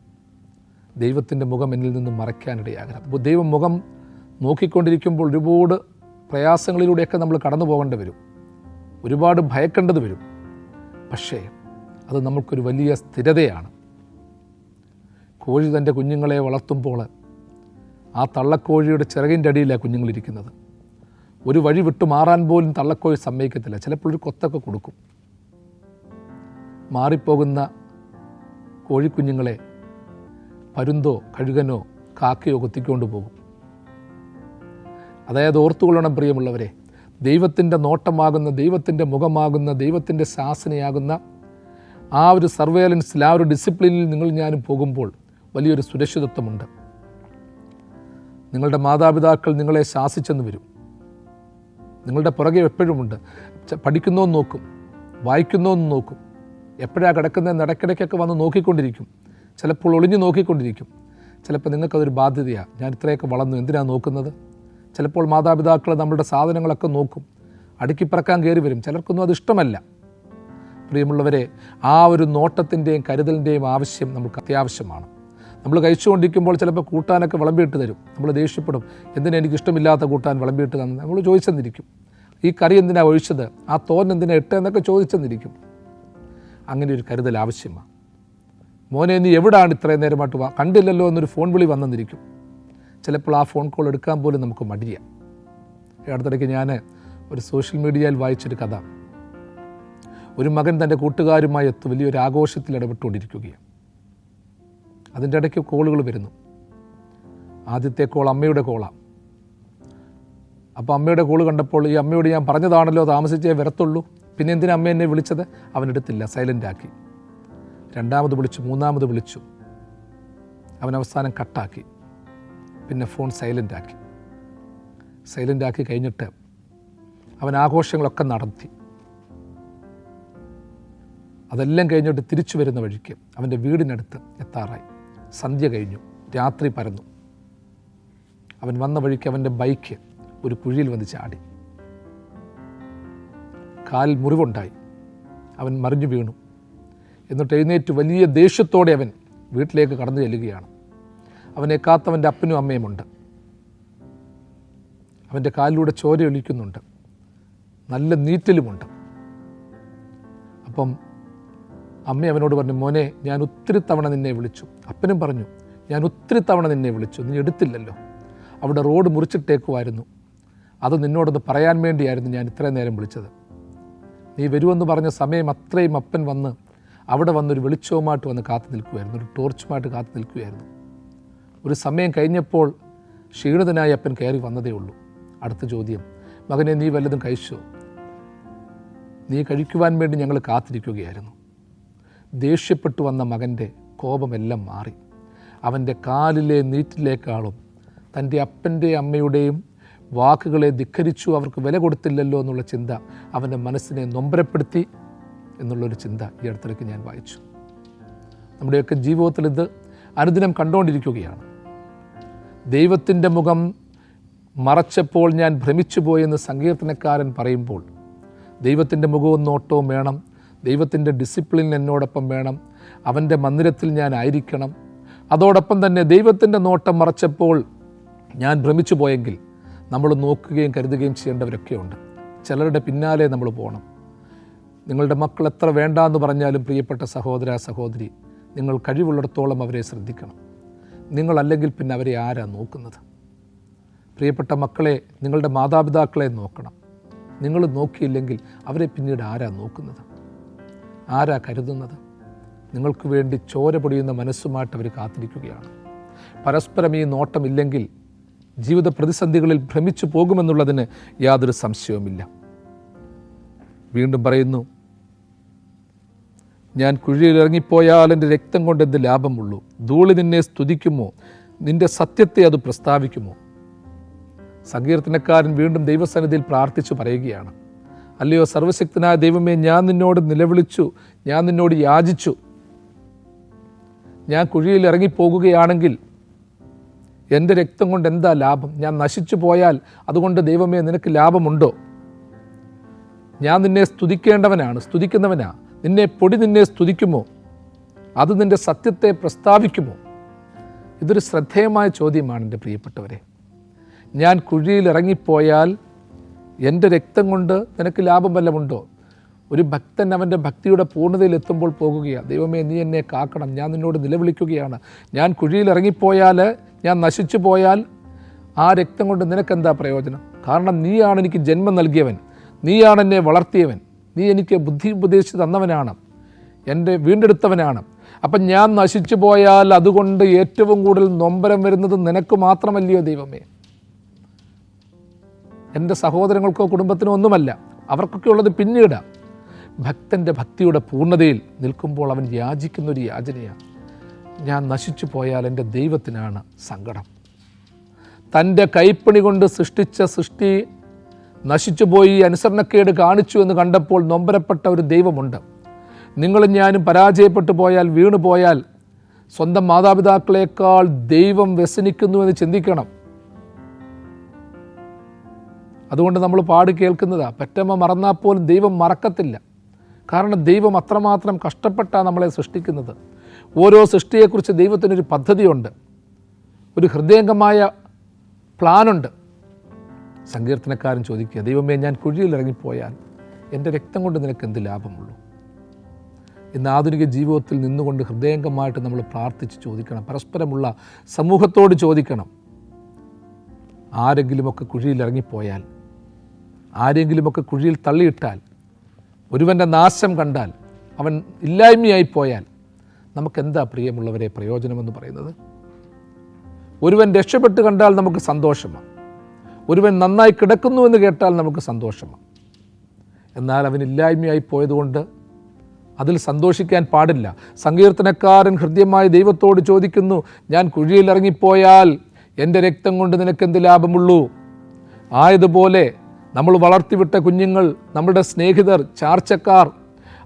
ദൈവത്തിൻ്റെ മുഖം എന്നിൽ നിന്ന് മറയ്ക്കാനിടയാകണം. അപ്പോൾ ദൈവം മുഖം നോക്കിക്കൊണ്ടിരിക്കുമ്പോൾ ഒരുപാട് പ്രയാസങ്ങളിലൂടെയൊക്കെ നമ്മൾ കടന്നു പോകേണ്ടി വരും, ഒരുപാട് ഭയക്കേണ്ടത് വരും. പക്ഷേ അത് നമുക്കൊരു വലിയ സ്ഥിരതയാണ്. കോഴി തൻ്റെ കുഞ്ഞുങ്ങളെ വളർത്തുമ്പോൾ ആ തള്ളക്കോഴിയുടെ ചിറകിൻ്റെ അടിയിലാണ് കുഞ്ഞുങ്ങളിരിക്കുന്നത്. ഒരു വഴി വിട്ടു മാറാൻ പോലും തള്ളക്കോഴി സമ്മതിക്കത്തില്ല. ചിലപ്പോൾ ഒരു കൊത്തൊക്കെ കൊടുക്കും. മാറിപ്പോകുന്ന കോഴിക്കുഞ്ഞുങ്ങളെ പരുന്തോ കഴുകനോ കാക്കയോ കൊത്തിക്കൊണ്ട് പോകും. അതായത് ഓർത്തുകൊള്ളണം പ്രിയമുള്ളവരെ, ദൈവത്തിൻ്റെ നോട്ടമാകുന്ന, ദൈവത്തിൻ്റെ മുഖമാകുന്ന, ദൈവത്തിൻ്റെ ശാസനയാകുന്ന ആ ഒരു സർവേലൻസിൽ, ആ ഒരു ഡിസിപ്ലിനിൽ നിങ്ങൾ ഞാനും പോകുമ്പോൾ വലിയൊരു സുരക്ഷിതത്വമുണ്ട്. നിങ്ങളുടെ മാതാപിതാക്കൾ നിങ്ങളെ ശാസിച്ചെന്ന് വരും. നിങ്ങളുടെ പുറകെ എപ്പോഴുമുണ്ട്. പഠിക്കുന്നോന്ന് നോക്കും, വായിക്കുന്നോന്ന് നോക്കും, എപ്പോഴാണ് കിടക്കുന്നതെന്ന് ഇടയ്ക്കിടയ്ക്കൊക്കെ വന്ന് നോക്കിക്കൊണ്ടിരിക്കും. ചിലപ്പോൾ ഒളിഞ്ഞു നോക്കിക്കൊണ്ടിരിക്കും. ചിലപ്പോൾ നിങ്ങൾക്കതൊരു ബാധ്യതയാണ്. ഞാൻ ഇത്രയൊക്കെ വളർന്നു, എന്തിനാണ് നോക്കുന്നത്? ചിലപ്പോൾ മാതാപിതാക്കൾ നമ്മളുടെ സാധനങ്ങളൊക്കെ നോക്കും, അടുക്കിപ്പറക്കാൻ കയറി വരും. ചിലർക്കൊന്നും അത് ഇഷ്ടമല്ല. പ്രിയമുള്ളവരെ, ആ ഒരു നോട്ടത്തിൻ്റെയും കരുതലിൻ്റെയും ആവശ്യം നമുക്ക് അത്യാവശ്യമാണ്. നമ്മൾ കഴിച്ചുകൊണ്ടിരിക്കുമ്പോൾ ചിലപ്പോൾ കൂട്ടാനൊക്കെ വിളമ്പിയിട്ട് തരും. നമ്മൾ ദേഷ്യപ്പെടും, എന്തിനാ എനിക്ക് ഇഷ്ടമില്ലാത്ത കൂട്ടാൻ വിളമ്പിയിട്ട് തന്നെ നമ്മൾ ചോദിച്ചെന്നിരിക്കും. ഈ കറി എന്തിനാണ് ഒഴിച്ചത്, ആ തോരൻ എന്തിനാണ് ഇട്ട് എന്നൊക്കെ ചോദിച്ചെന്നിരിക്കും. അങ്ങനെ ഒരു കരുതൽ ആവശ്യമാണ്. മോനെ നീ എവിടെയാണ് ഇത്രയും നേരമായിട്ട് കണ്ടില്ലല്ലോ എന്നൊരു ഫോൺ വിളി വന്നെന്നിരിക്കും. ചിലപ്പോൾ ആ ഫോൺ കോൾ എടുക്കാൻ പോലും നമുക്ക് മടിയാണ്. അടുത്തിടയ്ക്ക് ഞാൻ ഒരു സോഷ്യൽ മീഡിയയിൽ വായിച്ചൊരു കഥ. ഒരു മകൻ തൻ്റെ കൂട്ടുകാരുമായി വലിയൊരു ആഘോഷത്തിൽ ഇടപെട്ടുകൊണ്ടിരിക്കുകയാണ്. അതിൻ്റെ ഇടയ്ക്ക് കോളുകൾ വരുന്നു. ആദ്യത്തെ കോൾ അമ്മയുടെ കോളാണ്. അപ്പോൾ അമ്മയുടെ കോള് കണ്ടപ്പോൾ ഈ അമ്മയോട് ഞാൻ പറഞ്ഞതാണല്ലോ താമസിച്ചേ വരത്തുള്ളൂ, പിന്നെ എന്തിനാ അമ്മ എന്നെ വിളിച്ചത്? അവനെടുത്തില്ല, സൈലൻ്റാക്കി. രണ്ടാമത് വിളിച്ചു, മൂന്നാമത് വിളിച്ചു, അവൻ അവസാനം കട്ടാക്കി. പിന്നെ ഫോൺ സൈലൻ്റാക്കി കഴിഞ്ഞിട്ട് അവൻ ആഘോഷങ്ങളൊക്കെ നടത്തി. അതെല്ലാം കഴിഞ്ഞിട്ട് തിരിച്ചു വരുന്ന വഴിക്ക് അവൻ്റെ വീടിനടുത്ത് എത്താറായി. സന്ധ്യ കഴിഞ്ഞു, രാത്രി പരന്നു. അവൻ വന്ന വഴിക്ക് അവൻ്റെ ബൈക്ക് ഒരു കുഴിയിൽ വന്ന് ചാടി. കാലിൽ മുറിവുണ്ടായി. അവൻ മറിഞ്ഞു വീണു. എന്നിട്ട് എഴുന്നേറ്റ് വലിയ ദേഷ്യത്തോടെ അവൻ വീട്ടിലേക്ക് കടന്നു ചെല്ലുകയാണ്. അവനെ കാത്തവൻ്റെ അപ്പനും അമ്മയുമുണ്ട്. അവൻ്റെ കാലിലൂടെ ചോര ഒലിക്കുന്നുണ്ട്, നല്ല നീറ്റലുമുണ്ട്. അപ്പം അമ്മ അവനോട് പറഞ്ഞു, മോനെ ഞാൻ ഒത്തിരി തവണ നിന്നെ വിളിച്ചു. അപ്പനും പറഞ്ഞു, ഞാൻ ഒത്തിരി തവണ നിന്നെ വിളിച്ചു, നീ എടുത്തില്ലല്ലോ. അവിടെ റോഡ് മുറിച്ചിട്ടേക്കുമായിരുന്നു, അത് നിന്നോടൊന്ന് പറയാൻ വേണ്ടിയായിരുന്നു ഞാൻ ഇത്രയും നേരം വിളിച്ചത്. നീ വരുമെന്ന് പറഞ്ഞ സമയം അത്രയും അപ്പൻ വന്ന് അവിടെ വന്നൊരു വെളിച്ചവുമായിട്ട് വന്ന് കാത്തു നിൽക്കുകയായിരുന്നു, ഒരു ടോർച്ചുമായിട്ട് കാത്തു നിൽക്കുകയായിരുന്നു. ഒരു സമയം കഴിഞ്ഞപ്പോൾ ക്ഷീണിതനായി അപ്പൻ കയറി വന്നതേ ഉള്ളൂ. അടുത്ത ചോദ്യം, മകനെ നീ വല്ലതും കഴിച്ചോ? നീ കഴിക്കുവാൻ വേണ്ടി ഞങ്ങൾ കാത്തിരിക്കുകയായിരുന്നു. ദേഷ്യപ്പെട്ടു വന്ന മകൻ്റെ കോപമെല്ലാം മാറി. അവൻ്റെ കാലിലെ നീറ്റിലേക്കാളും തൻ്റെ അപ്പൻ്റെ അമ്മയുടെയും വാക്കുകളെ ധിക്കരിച്ചു, അവർക്ക് വില കൊടുത്തില്ലല്ലോ എന്നുള്ള ചിന്ത അവൻ്റെ മനസ്സിനെ നൊമ്പരപ്പെടുത്തി എന്നുള്ളൊരു ചിന്ത ഈ അടുത്തിടയ്ക്ക് ഞാൻ വായിച്ചു. നമ്മുടെയൊക്കെ ജീവിതത്തിൽ ഇത് അനുദിനം കണ്ടുകൊണ്ടിരിക്കുകയാണ്. ദൈവത്തിൻ്റെ മുഖം മറച്ചപ്പോൾ ഞാൻ ഭ്രമിച്ചു പോയെന്ന് സങ്കീർത്തനക്കാരൻ പറയുമ്പോൾ, ദൈവത്തിൻ്റെ മുഖവും നോട്ടവും വേണം, ദൈവത്തിൻ്റെ ഡിസിപ്ലിൻ എന്നോടൊപ്പം വേണം, അവൻ്റെ മന്ദിരത്തിൽ ഞാൻ ആയിരിക്കണം. അതോടൊപ്പം തന്നെ ദൈവത്തിൻ്റെ നോട്ടം മറച്ചപ്പോൾ ഞാൻ ഭ്രമിച്ചു പോയെങ്കിൽ നമ്മൾ നോക്കുകയും കരുതുകയും ചെയ്യേണ്ടവരൊക്കെ ഉണ്ട്. ചിലരുടെ പിന്നാലെ നമ്മൾ പോകണം. നിങ്ങളുടെ മക്കൾ എത്ര വേണ്ടാന്ന് പറഞ്ഞാലും പ്രിയപ്പെട്ട സഹോദര സഹോദരി, നിങ്ങൾ കഴിവുള്ളിടത്തോളം അവരെ ശ്രദ്ധിക്കണം. നിങ്ങളല്ലെങ്കിൽ പിന്നെ അവരെ ആരാ നോക്കുന്നത്? പ്രിയപ്പെട്ട മക്കളെ, നിങ്ങളുടെ മാതാപിതാക്കളെ നോക്കണം. നിങ്ങൾ നോക്കിയില്ലെങ്കിൽ അവരെ പിന്നീട് ആരാ നോക്കുന്നത്? ആരാ കരുതുന്നത്? നിങ്ങൾക്ക് വേണ്ടി ചോര പൊടിയുന്ന മനസ്സുമായിട്ട് അവർ കാത്തിരിക്കുകയാണ്. പരസ്പരം ഈ നോട്ടമില്ലെങ്കിൽ ജീവിത പ്രതിസന്ധികളിൽ ഭ്രമിച്ചു പോകുമെന്നുള്ളതിന് യാതൊരു സംശയവുമില്ല. വീണ്ടും പറയുന്നു, ഞാൻ കുഴിയിൽ ഇറങ്ങിപ്പോയാൽ എൻ്റെ രക്തം കൊണ്ട് എന്ത് ലാഭമുള്ളൂ? ധൂളി നിന്നെ സ്തുതിക്കുമോ? നിന്റെ സത്യത്തെ അത് പ്രസ്താവിക്കുമോ? സങ്കീർത്തനക്കാരൻ വീണ്ടും ദൈവസന്നിധിയിൽ പ്രാർത്ഥിച്ചു പറയുകയാണ്, അല്ലയോ സർവശക്തനായ ദൈവമേ, ഞാൻ നിന്നോട് നിലവിളിച്ചു, ഞാൻ നിന്നോട് യാചിച്ചു. ഞാൻ കുഴിയിൽ ഇറങ്ങിപ്പോകുകയാണെങ്കിൽ എൻ്റെ രക്തം കൊണ്ട് എന്താ ലാഭം? ഞാൻ നശിച്ചു പോയാൽ അതുകൊണ്ട് ദൈവമേ നിനക്ക് ലാഭമുണ്ടോ? ഞാൻ നിന്നെ സ്തുതിക്കുന്നവനാ. നിന്നെ സ്തുതിക്കുമോ? അത് നിൻ്റെ സത്യത്തെ പ്രസ്താവിക്കുമോ? ഇതൊരു ശ്രദ്ധേയമായ ചോദ്യമാണ് എൻ്റെ പ്രിയപ്പെട്ടവരെ. ഞാൻ കുഴിയിൽ ഇറങ്ങിപ്പോയാൽ എൻ്റെ രക്തം കൊണ്ട് നിനക്ക് ലാഭം വല്ലതുമുണ്ടോ? ഒരു ഭക്തൻ അവൻ്റെ ഭക്തിയുടെ പൂർണ്ണതയിൽ എത്തുമ്പോൾ പോകുകയാണ്. ദൈവമേ, നീ എന്നെ കാക്കണം, ഞാൻ നിന്നോട് നിലവിളിക്കുകയാണ്. ഞാൻ കുഴിയിൽ ഇറങ്ങിപ്പോയാൽ, ഞാൻ നശിച്ചു പോയാൽ ആ രക്തം കൊണ്ട് നിനക്കെന്താ പ്രയോജനം? കാരണം നീയാണ് എനിക്ക് ജന്മം നൽകിയവൻ, നീയാണ് എന്നെ വളർത്തിയവൻ, നീ എനിക്ക് ബുദ്ധി ഉപദേശിച്ച് തന്നവനാണ്, എൻ്റെ വീണ്ടെടുത്തവനാണ്. അപ്പം ഞാൻ നശിച്ചു പോയാൽ അതുകൊണ്ട് ഏറ്റവും കൂടുതൽ നൊമ്പരം വരുന്നത് നിനക്ക് മാത്രമല്ലയോ ദൈവമേ? എൻ്റെ സഹോദരങ്ങൾക്കോ കുടുംബത്തിനോ ഒന്നുമല്ല, അവർക്കൊക്കെ ഉള്ളത് പിന്നീട്. ഭക്തൻ്റെ ഭക്തിയുടെ പൂർണ്ണതയിൽ നിൽക്കുമ്പോൾ അവൻ യാചിക്കുന്നൊരു യാചനയാണ്, ഞാൻ നശിച്ചു പോയാൽ എൻ്റെ ദൈവത്തിനാണ് സങ്കടം. തൻ്റെ കൈപ്പണി കൊണ്ട് സൃഷ്ടിച്ച സൃഷ്ടി നശിച്ചുപോയി, അനുസരണക്കേട് കാണിച്ചു എന്ന് കണ്ടപ്പോൾ നൊമ്പരപ്പെട്ട ഒരു ദൈവമുണ്ട്. നിങ്ങളും ഞാനും പരാജയപ്പെട്ടു പോയാൽ, വീണു പോയാൽ സ്വന്തം മാതാപിതാക്കളെക്കാൾ ദൈവം വ്യസനിക്കുന്നു എന്ന് ചിന്തിക്കണം. അതുകൊണ്ട് നമ്മൾ പാടി കേൾക്കുന്നതാ, പെറ്റമ്മ മറന്നാൽ പോലും ദൈവം മറക്കത്തില്ല. കാരണം ദൈവം അത്രമാത്രം കഷ്ടപ്പെട്ടാണ് നമ്മളെ സൃഷ്ടിക്കുന്നത്. ഓരോ സൃഷ്ടിയെക്കുറിച്ച് ദൈവത്തിനൊരു പദ്ധതിയുണ്ട്, ഒരു ഹൃദയംഗമായ പ്ലാനുണ്ട്. സങ്കീർത്തനക്കാരൻ ചോദിക്കുക, ദൈവമേ, ഞാൻ കുഴിയിൽ ഇറങ്ങിപ്പോയാൽ എൻ്റെ രക്തം കൊണ്ട് നിനക്ക് എന്ത് ലാഭമുള്ളൂ? ഇന്ന് ആധുനിക ജീവിതത്തിൽ നിന്നുകൊണ്ട് ഹൃദയംഗമായിട്ട് നമ്മൾ പ്രാർത്ഥിച്ച് ചോദിക്കണം, പരസ്പരമുള്ള സമൂഹത്തോട് ചോദിക്കണം. ആരെങ്കിലുമൊക്കെ കുഴിയിൽ ഇറങ്ങിപ്പോയാൽ, ആരെങ്കിലുമൊക്കെ കുഴിയിൽ തള്ളിയിട്ടാൽ, ഒരുവൻ്റെ നാശം കണ്ടാൽ, അവൻ ഇല്ലായ്മയായിപ്പോയാൽ നമുക്കെന്താ പ്രിയമുള്ളവരെ പ്രയോജനമെന്ന് പറയുന്നത്? ഒരുവൻ രക്ഷപ്പെട്ട് കണ്ടാൽ നമുക്ക് സന്തോഷമാണ്, ഒരുവൻ നന്നായി കിടക്കുന്നുവെന്ന് കേട്ടാൽ നമുക്ക് സന്തോഷമാണ്. എന്നാൽ അവൻ ഇല്ലായ്മയായി പോയതുകൊണ്ട് അതിൽ സന്തോഷിക്കാൻ പാടില്ല. സങ്കീർത്തനക്കാരൻ ഹൃദ്യമായി ദൈവത്തോട് ചോദിക്കുന്നു, ഞാൻ കുഴിയിൽ ഇറങ്ങിപ്പോയാൽ എൻ്റെ രക്തം കൊണ്ട് നിനക്കെന്ത് ലാഭമുള്ളൂ? ആയതുപോലെ നമ്മൾ വളർത്തിവിട്ട കുഞ്ഞുങ്ങൾ, നമ്മുടെ സ്നേഹിതർ, ചാർച്ചക്കാർ,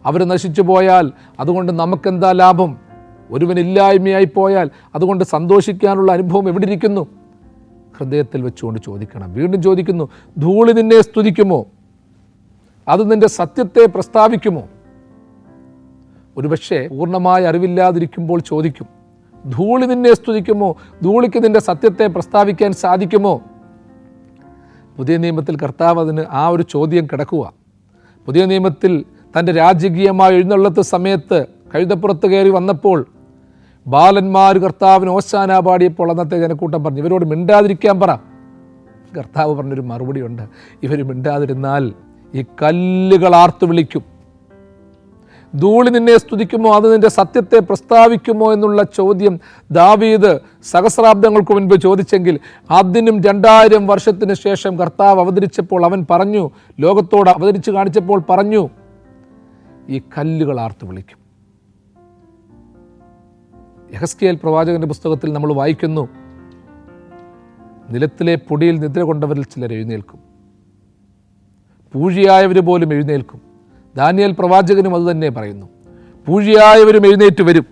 അവർ നശിച്ചു പോയാൽ അതുകൊണ്ട് നമുക്കെന്താ ലാഭം? ഒരുവൻ ഇല്ലായ്മയായി പോയാൽ അതുകൊണ്ട് സന്തോഷിക്കാനുള്ള അനുഭവം എവിടെ ഇരിക്കുന്നു? ഹൃദയത്തിൽ വെച്ചുകൊണ്ട് ചോദിക്കണം. വീണ്ടും ചോദിക്കുന്നു, ധൂളി നിന്നെ സ്തുതിക്കുമോ? അത് നിൻ്റെ സത്യത്തെ പ്രസ്താവിക്കുമോ? ഒരുപക്ഷെ പൂർണ്ണമായ അറിവില്ലാതിരിക്കുമ്പോൾ ചോദിക്കും, ധൂളി നിന്നെ സ്തുതിക്കുമോ? ധൂളിക്ക് നിൻ്റെ സത്യത്തെ പ്രസ്താവിക്കാൻ സാധിക്കുമോ? പുതിയ നിയമത്തിൽ കർത്താവ് അതിന് ആ ഒരു ചോദ്യം കിടക്കുക. പുതിയ നിയമത്തിൽ തൻ്റെ രാജകീയമായ എഴുന്നള്ളത്ത് സമയത്ത് കഴുതപ്പുറത്ത് കയറി വന്നപ്പോൾ ബാലന്മാർ കർത്താവിന് ഓശാന പാടിയപ്പോൾ അന്നത്തെ ജനക്കൂട്ടം പറഞ്ഞു, ഇവരോട് മിണ്ടാതിരിക്കാൻ പറ. കർത്താവ് പറഞ്ഞൊരു മറുപടിയുണ്ട്, ഇവർ മിണ്ടാതിരുന്നാൽ ഈ കല്ലുകൾ ആർത്തു വിളിക്കും. ധൂളി നിന്നെ സ്തുതിക്കുമോ? അത് നിന്റെ സത്യത്തെ പ്രസ്താവിക്കുമോ എന്നുള്ള ചോദ്യം ദാവീദ് സഹസ്രാബ്ദങ്ങൾക്ക് മുൻപ് ചോദിച്ചെങ്കിൽ അതിനും 2000 വർഷത്തിന് ശേഷം കർത്താവ് അവതരിച്ചപ്പോൾ അവൻ പറഞ്ഞു, ലോകത്തോട് അവതരിച്ച് കാണിച്ചപ്പോൾ പറഞ്ഞു, ഈ കല്ലുകൾ ആർത്തു വിളിക്കും. യെഹെസ്കേൽ പ്രവാചകന്റെ പുസ്തകത്തിൽ നമ്മൾ വായിക്കുന്നു, നിലത്തിലെ പൊടിയിൽ നിദ്ര കൊണ്ടവരിൽ ചിലർ എഴുന്നേൽക്കും, പൂഴിയായവർ പോലും എഴുന്നേൽക്കും. ദാനിയേൽ പ്രവാചകനും അതുതന്നെ പറയുന്നു, പൂഴിയായവരും എഴുന്നേറ്റ് വരും.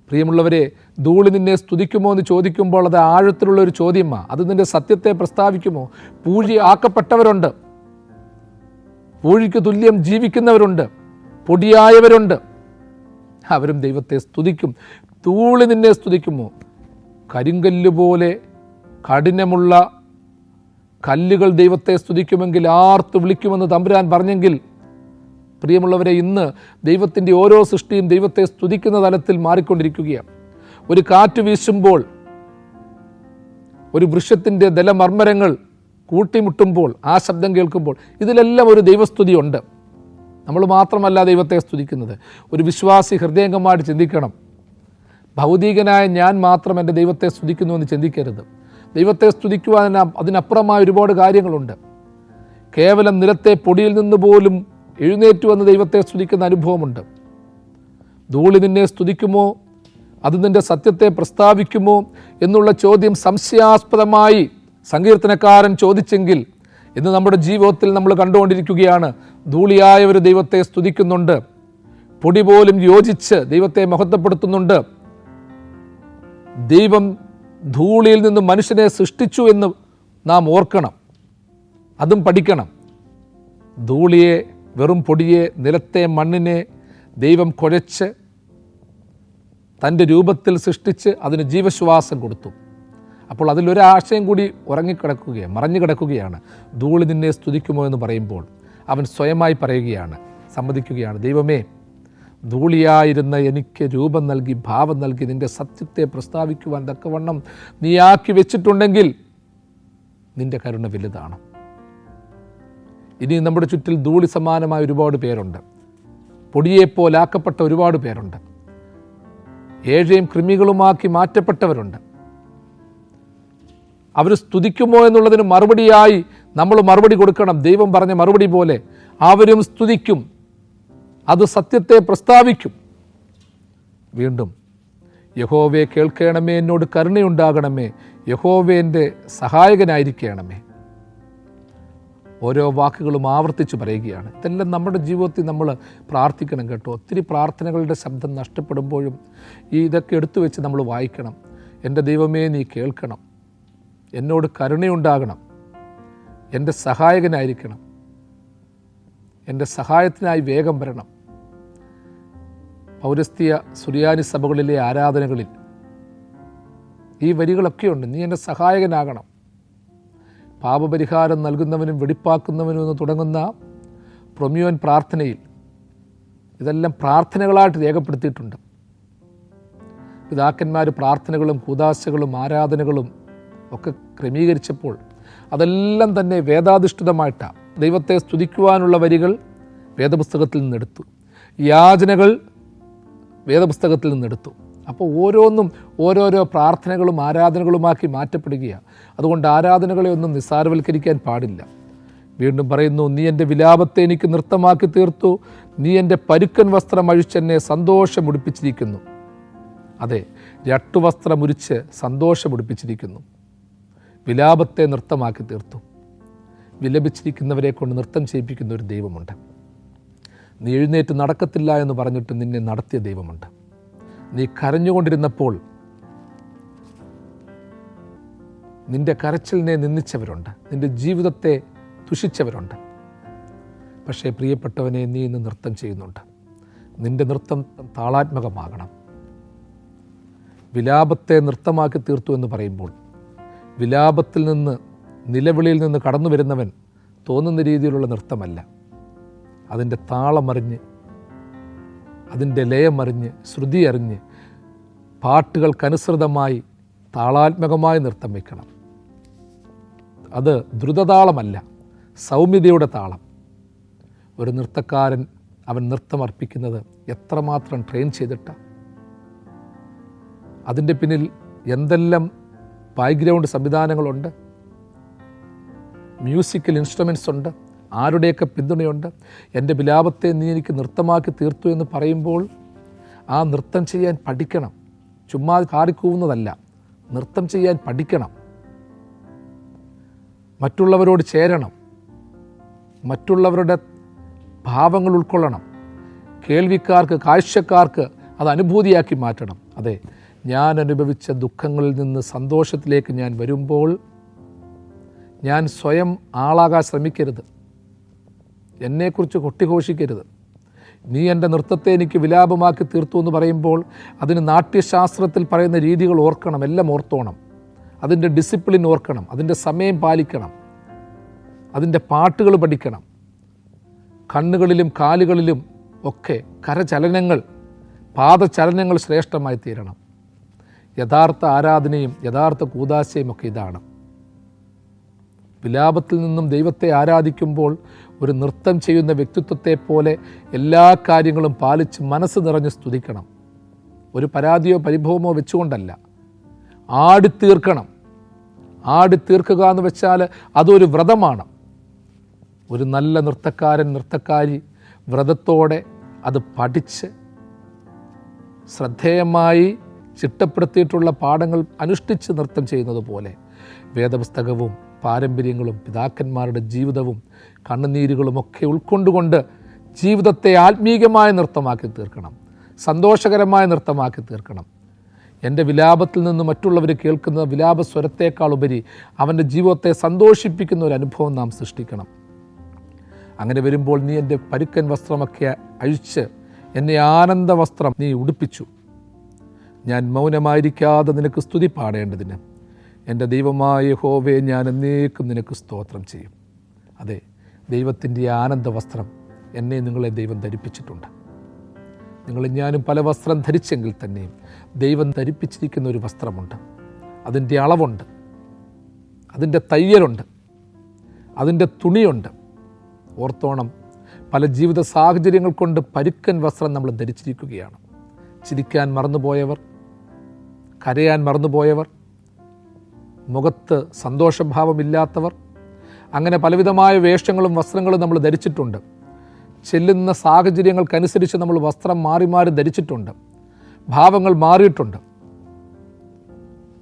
പ്രിയമുള്ളവരെ, ധൂളി നിന്നെ സ്തുതിക്കുമോ എന്ന് ചോദിക്കുമ്പോൾ അത് ആഴത്തിലുള്ള ഒരു ചോദ്യമാണ്. അത് നിന്റെ സത്യത്തെ പ്രസ്താവിക്കുമോ? പൂഴി ആക്കപ്പെട്ടവരുണ്ട്, പൂഴിക്ക് തുല്യം ജീവിക്കുന്നവരുണ്ട്, പൊടിയായവരുണ്ട്, അവരും ദൈവത്തെ സ്തുതിക്കും. ധൂളി നിന്നെ സ്തുതിക്കുമോ? കരിങ്കല്ല് പോലെ കഠിനമുള്ള കല്ലുകൾ ദൈവത്തെ സ്തുതിക്കുമെങ്കിൽ ആർത്ത് വിളിക്കുമെന്ന് തമ്പുരാൻ പറഞ്ഞെങ്കിൽ, പ്രിയമുള്ളവരെ, ഇന്ന് ദൈവത്തിൻ്റെ ഓരോ സൃഷ്ടിയും ദൈവത്തെ സ്തുതിക്കുന്ന തലത്തിൽ മാറിക്കൊണ്ടിരിക്കുകയാണ്. ഒരു കാറ്റ് വീശുമ്പോൾ, ഒരു വൃക്ഷത്തിൻ്റെ ദലമർമ്മരങ്ങൾ കൂട്ടിമുട്ടുമ്പോൾ ആ ശബ്ദം കേൾക്കുമ്പോൾ ഇതിലെല്ലാം ഒരു ദൈവസ്തുതിയുണ്ട്. നമ്മൾ മാത്രമല്ല ദൈവത്തെ സ്തുതിക്കുന്നത്. ഒരു വിശ്വാസി ഹൃദയംഗമായിട്ട് ചിന്തിക്കണം, ഭൗതികനായ ഞാൻ മാത്രം എൻ്റെ ദൈവത്തെ സ്തുതിക്കുന്നു എന്ന് ചിന്തിക്കരുത്. ദൈവത്തെ സ്തുതിക്കുവാൻ അതിനപ്പുറമായ ഒരുപാട് കാര്യങ്ങളുണ്ട്. കേവലം നിലത്തെ പൊടിയിൽ നിന്ന് പോലും എഴുന്നേറ്റു വന്ന് ദൈവത്തെ സ്തുതിക്കുന്ന അനുഭവമുണ്ട്. ധൂളി നിന്നെ സ്തുതിക്കുമോ? അത് നിൻ്റെ സത്യത്തെ പ്രസ്താവിക്കുമോ എന്നുള്ള ചോദ്യം സംശയാസ്പദമായി സങ്കീർത്തനക്കാരൻ ചോദിച്ചെങ്കിൽ ഇന്ന് നമ്മുടെ ജീവിതത്തിൽ നമ്മൾ കണ്ടുകൊണ്ടിരിക്കുകയാണ്. ധൂളിയായവർ ദൈവത്തെ സ്തുതിക്കുന്നുണ്ട്, പൊടി പോലും യോജിച്ച് ദൈവത്തെ മഹത്വപ്പെടുത്തുന്നുണ്ട്. ദൈവം ധൂളിയിൽ നിന്ന് മനുഷ്യനെ സൃഷ്ടിച്ചു എന്ന് നാം ഓർക്കണം, അതും പഠിക്കണം. ധൂളിയെ, വെറും പൊടിയെ, നിലത്തെ മണ്ണിനെ ദൈവം കുഴച്ച് തൻ്റെ രൂപത്തിൽ സൃഷ്ടിച്ച് അതിന് ജീവശ്വാസം കൊടുത്തു. അപ്പോൾ അതിലൊരാശയം കൂടി മറഞ്ഞു കിടക്കുകയാണ്. ധൂളി നിന്നെ സ്തുതിക്കുമോ എന്ന് പറയുമ്പോൾ അവൻ സ്വയമായി പറയുകയാണ്, സമ്മതിക്കുകയാണ്, ദൈവമേ, ധൂളിയായിരുന്ന എനിക്ക് രൂപം നൽകി, ഭാവം നൽകി, നിൻ്റെ സത്യത്തെ പ്രസ്താവിക്കുവാൻ തക്കവണ്ണം നീ ആക്കി വെച്ചിട്ടുണ്ടെങ്കിൽ നിൻ്റെ കരുണ വലുതാണ്. ഇനി നമ്മുടെ ചുറ്റിൽ ധൂളി സമാനമായ ഒരുപാട് പേരുണ്ട്. പൊടിയെപ്പോലാക്കപ്പെട്ട ഒരുപാട് പേരുണ്ട്. ഏഴയും കൃമികളുമാക്കി മാറ്റപ്പെട്ടവരുണ്ട്. അവർ സ്തുതിക്കുമോ എന്നുള്ളതിന് മറുപടിയായി നമ്മൾ മറുപടി കൊടുക്കണം. ദൈവം പറഞ്ഞ മറുപടി പോലെ അവരും സ്തുതിക്കും, അത് സത്യത്തെ പ്രസ്താവിക്കും. വീണ്ടും, യഹോവയെ കേൾക്കണമേ, എന്നോട് കരുണയുണ്ടാകണമേ, യഹോവേ എൻ്റെ സഹായകനായിരിക്കണമേ. ഓരോ വാക്കുകളും ആവർത്തിച്ച് പറയുകയാണ്. ഇതെല്ലാം നമ്മുടെ ജീവിതത്തിൽ നമ്മൾ പ്രാർത്ഥിക്കണം കേട്ടോ. ഒത്തിരി പ്രാർത്ഥനകളുടെ ശബ്ദം നഷ്ടപ്പെടുമ്പോഴും ഇതൊക്കെ എടുത്തു വെച്ച് നമ്മൾ വായിക്കണം. എൻ്റെ ദൈവമേ, നീ കേൾക്കണം, എന്നോട് കരുണയുണ്ടാകണം, എൻ്റെ സഹായകനായിരിക്കണം, എൻ്റെ സഹായത്തിനായി വേഗം വരണം. പൗരസ്ത്യ സുറിയാനി സഭകളിലെ ആരാധനകളിൽ ഈ വരികളൊക്കെയുണ്ട്. നീ എൻ്റെ സഹായകനാകണം. പാപപരിഹാരം നൽകുന്നവനും വെടിപ്പാക്കുന്നവനും എന്ന് തുടങ്ങുന്ന പ്രൊമ്യൂൻ പ്രാർത്ഥനയിൽ ഇതെല്ലാം പ്രാർത്ഥനകളായിട്ട് രേഖപ്പെടുത്തിയിട്ടുണ്ട്. പിതാക്കന്മാർ പ്രാർത്ഥനകളും കൂദാശകളും ആരാധനകളും ഒക്കെ ക്രമീകരിച്ചപ്പോൾ അതെല്ലാം തന്നെ വേദാധിഷ്ഠിതമായിട്ടാണ്. ദൈവത്തെ സ്തുതിക്കുവാനുള്ള വരികൾ വേദപുസ്തകത്തിൽ നിന്നെടുത്തു, യാചനകൾ വേദപുസ്തകത്തിൽ നിന്നെടുത്തു. അപ്പോൾ ഓരോന്നും ഓരോരോ പ്രാർത്ഥനകളും ആരാധനകളുമാക്കി മാറ്റപ്പെടുകയാണ്. അതുകൊണ്ട് ആരാധനകളെ ഒന്നും നിസ്സാരവൽക്കരിക്കാൻ പാടില്ല. വീണ്ടും പറയുന്നു, നീ എൻ്റെ വിലാപത്തെ എനിക്ക് നൃത്തമാക്കി തീർത്തു, നീ എൻ്റെ പരുക്കൻ വസ്ത്രം അഴിച്ചെന്നെ സന്തോഷമുടിപ്പിച്ചിരിക്കുന്നു. അതെ, രട്ടുവസ്ത്രമുരിച്ച് സന്തോഷമുടിപ്പിച്ചിരിക്കുന്നു. വിലാപത്തെ നൃത്തമാക്കി തീർത്തു. വിലപിച്ചിരിക്കുന്നവരെ കൊണ്ട് നൃത്തം ചെയ്യിപ്പിക്കുന്ന ഒരു ദൈവമുണ്ട്. നീ എഴുന്നേറ്റ് നടക്കത്തില്ല എന്ന് പറഞ്ഞിട്ട് നിന്നെ നടത്തിയ ദൈവമുണ്ട്. നീ കരഞ്ഞുകൊണ്ടിരുന്നപ്പോൾ നിന്റെ കരച്ചിലിനെ നിന്ദിച്ചവരുണ്ട്, നിന്റെ ജീവിതത്തെ ദുഷിച്ചവരുണ്ട്. പക്ഷേ പ്രിയപ്പെട്ടവനെ, നീ ഇന്ന് നൃത്തം ചെയ്യുന്നുണ്ട്. നിന്റെ നൃത്തം താളാത്മകമാകണം. വിലാപത്തെ നൃത്തമാക്കി തീർത്തു എന്ന് പറയുമ്പോൾ വിലാപത്തിൽ നിന്ന്, നിലവിളിയിൽ നിന്ന് കടന്നു വരുന്നവൻ തോന്നുന്ന രീതിയിലുള്ള നൃത്തമല്ല. അതിൻ്റെ താളമറിഞ്ഞ്, അതിൻ്റെ ലയമറിഞ്ഞ്, ശ്രുതി അറിഞ്ഞ്, പാട്ടുകൾക്കനുസൃതമായി താളാത്മകമായി നൃത്തം വയ്ക്കണം. അത് ദ്രുതതാളമല്ല, സൗമ്യതയുടെ താളം. ഒരു നൃത്തക്കാരൻ അവൻ നൃത്തം അർപ്പിക്കുന്നത് എത്രമാത്രം ട്രെയിൻ ചെയ്തിട്ടാണ്. അതിൻ്റെ പിന്നിൽ എന്തെല്ലാം ബാക്ക്ഗ്രൗണ്ട് സംവിധാനങ്ങളുണ്ട്, മ്യൂസിക്കൽ ഇൻസ്ട്രുമെൻറ്റ്സ് ഉണ്ട്, ആരുടെയൊക്കെ പിന്തുണയുണ്ട്. എൻ്റെ വിലാപത്തെ നീ എനിക്ക് നൃത്തമാക്കി തീർത്തു എന്ന് പറയുമ്പോൾ ആ നൃത്തം ചെയ്യാൻ പഠിക്കണം. ചുമ്മാ കാറിക്കൂവുന്നതല്ല, നൃത്തം ചെയ്യാൻ പഠിക്കണം. മറ്റുള്ളവരോട് ചേരണം, മറ്റുള്ളവരുടെ ഭാവങ്ങൾ ഉൾക്കൊള്ളണം. കേൾവിക്കാർക്ക്, കാഴ്ചക്കാർക്ക് അത് അനുഭൂതിയാക്കി മാറ്റണം. അതെ, ഞാൻ അനുഭവിച്ച ദുഃഖങ്ങളിൽ നിന്ന് സന്തോഷത്തിലേക്ക് ഞാൻ വരുമ്പോൾ ഞാൻ സ്വയം ആളാകാൻ ശ്രമിക്കരുത്. എന്നെക്കുറിച്ച് കൊട്ടിഘോഷിക്കരുത്. നീ എൻ്റെ നൃത്തത്തെ എനിക്ക് വിലാപമാക്കി തീർത്തു എന്ന് പറയുമ്പോൾ അതിന് നാട്യശാസ്ത്രത്തിൽ പറയുന്ന രീതികൾ ഓർക്കണം, എല്ലാം ഓർത്തോണം. അതിൻ്റെ ഡിസിപ്ലിൻ ഓർക്കണം, അതിൻ്റെ സമയം പാലിക്കണം, അതിൻ്റെ പാട്ടുകൾ പഠിക്കണം. കണ്ണുകളിലും കാലുകളിലും ഒക്കെ കരചലനങ്ങൾ, പാദചലനങ്ങൾ ശ്രേഷ്ഠമായി തീരണം. യഥാർത്ഥ ആരാധനയും യഥാർത്ഥ കൂദാശയും ഒക്കെ ഇതാണ്. വിലാപത്തിൽ നിന്നും ദൈവത്തെ ആരാധിക്കുമ്പോൾ ഒരു നൃത്തം ചെയ്യുന്ന വ്യക്തിത്വത്തെ പോലെ എല്ലാ കാര്യങ്ങളും പാലിച്ച് മനസ്സ് നിറഞ്ഞ് സ്തുതിക്കണം. ഒരു പരാതിയോ പരിഭവമോ വെച്ചുകൊണ്ടല്ല, ആടിത്തീർക്കണം. ആടിത്തീർക്കുക എന്ന് വെച്ചാൽ അതൊരു വ്രതമാണ്. ഒരു നല്ല നൃത്തക്കാരൻ, നൃത്തക്കാരി വ്രതത്തോടെ അത് പഠിച്ച് ശ്രദ്ധേയമായി ചിട്ടപ്പെടുത്തിയിട്ടുള്ള പാഠങ്ങൾ അനുഷ്ഠിച്ച് നൃത്തം ചെയ്യുന്നത് പോലെ വേദപുസ്തകവും പാരമ്പര്യങ്ങളും പിതാക്കന്മാരുടെ ജീവിതവും കണ്ണുനീരുകളുമൊക്കെ ഉൾക്കൊണ്ടുകൊണ്ട് ജീവിതത്തെ ആത്മീകമായ നൃത്തമാക്കി തീർക്കണം, സന്തോഷകരമായ നൃത്തമാക്കി തീർക്കണം. എൻ്റെ വിലാപത്തിൽ നിന്ന് മറ്റുള്ളവർ കേൾക്കുന്ന വിലാപസ്വരത്തേക്കാൾ ഉപരി അവൻ്റെ ജീവിതത്തെ സന്തോഷിപ്പിക്കുന്ന ഒരു അനുഭവം നാം സൃഷ്ടിക്കണം. അങ്ങനെ വരുമ്പോൾ നീ എൻ്റെ പരുക്കൻ വസ്ത്രമൊക്കെ അഴിച്ച് എന്നെ ആനന്ദ വസ്ത്രം നീ ഉടുപ്പിച്ചു. ഞാൻ മൗനമായിരിക്കാതെ നിനക്ക് സ്തുതി പാടേണ്ടതിന് എൻ്റെ ദൈവമായ യഹോവേ, ഞാൻ എന്നേക്കും നിനക്ക് സ്തോത്രം ചെയ്യും. അതെ, ദൈവത്തിൻ്റെ ആനന്ദ വസ്ത്രം എന്നെ നിങ്ങളെ ദൈവം ധരിപ്പിച്ചിട്ടുണ്ട്. നിങ്ങളും ഞാനും പല വസ്ത്രം ധരിച്ചെങ്കിൽ തന്നെയും ദൈവം ധരിപ്പിച്ചിരിക്കുന്ന ഒരു വസ്ത്രമുണ്ട്. അതിൻ്റെ അളവുണ്ട്, അതിൻ്റെ തയ്യലുണ്ട്, അതിൻ്റെ തുണിയുണ്ട്. ഓർത്തോണം, പല ജീവിത സാഹചര്യങ്ങൾ കൊണ്ട് പരുക്കൻ വസ്ത്രം നമ്മൾ ധരിച്ചിരിക്കുകയാണ്. ചിരിക്കാൻ മറന്നുപോയവർ, കരയാൻ മറന്നുപോയവർ, മുഖത്ത് സന്തോഷഭാവമില്ലാത്തവർ, അങ്ങനെ പലവിധമായ വേഷങ്ങളും വസ്ത്രങ്ങളും നമ്മൾ ധരിച്ചിട്ടുണ്ട്. ചെല്ലുന്ന സാഹചര്യങ്ങൾക്കനുസരിച്ച് നമ്മൾ വസ്ത്രം മാറി മാറി ധരിച്ചിട്ടുണ്ട്. ഭാവങ്ങൾ മാറിയിട്ടുണ്ട്.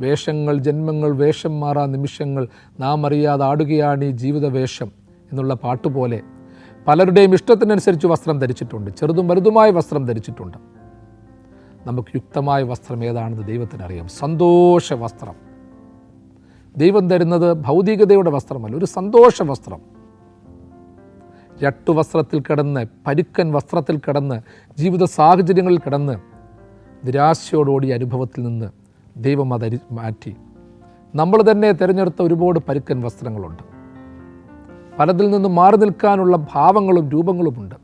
വേഷങ്ങൾ ജന്മങ്ങൾ, വേഷം മാറാ നിമിഷങ്ങൾ, നാം അറിയാതെ ആടുകയാണ് ഈ ജീവിത വേഷം എന്നുള്ള പാട്ടുപോലെ പലരുടെയും ഇഷ്ടത്തിനനുസരിച്ച് വസ്ത്രം ധരിച്ചിട്ടുണ്ട്. ചെറുതും വലുതുമായ വസ്ത്രം ധരിച്ചിട്ടുണ്ട്. നമുക്ക് യുക്തമായ വസ്ത്രം ഏതാണെന്ന് ദൈവത്തിനറിയാം. സന്തോഷ വസ്ത്രം. ദൈവം തരുന്നത് ഭൗതികതയുടെ വസ്ത്രമല്ല, ഒരു സന്തോഷ വസ്ത്രം. വസ്ത്രത്തിൽ കിടന്ന്, പരുക്കൻ വസ്ത്രത്തിൽ കിടന്ന്, ജീവിത സാഹചര്യങ്ങളിൽ കിടന്ന് നിരാശയോടുകൂടിയ അനുഭവത്തിൽ നിന്ന് ദൈവം അത് മാറ്റി നമ്മൾ തന്നെ തിരഞ്ഞെടുത്ത ഒരുപാട് പരുക്കൻ വസ്ത്രങ്ങളുണ്ട്. പലതിൽ നിന്ന് മാറി നിൽക്കാനുള്ള ഭാവങ്ങളും രൂപങ്ങളുമുണ്ട്.